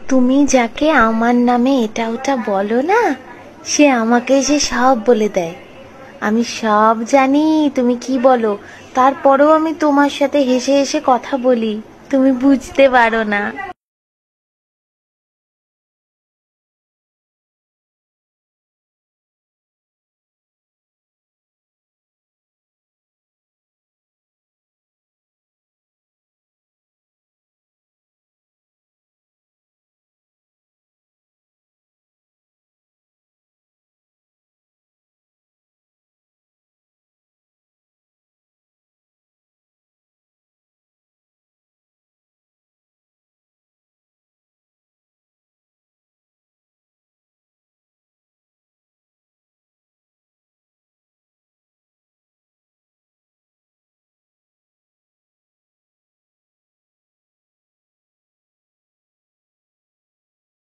তুমি যাকে আমার নামে এটা ওটা বলো না, সে আমাকে এসে সব বলে দেয়। আমি সব জানি তুমি কি বলো, তারপরেও আমি তোমার সাথে হেসে হেসে কথা বলি, তুমি বুঝতে পারো না।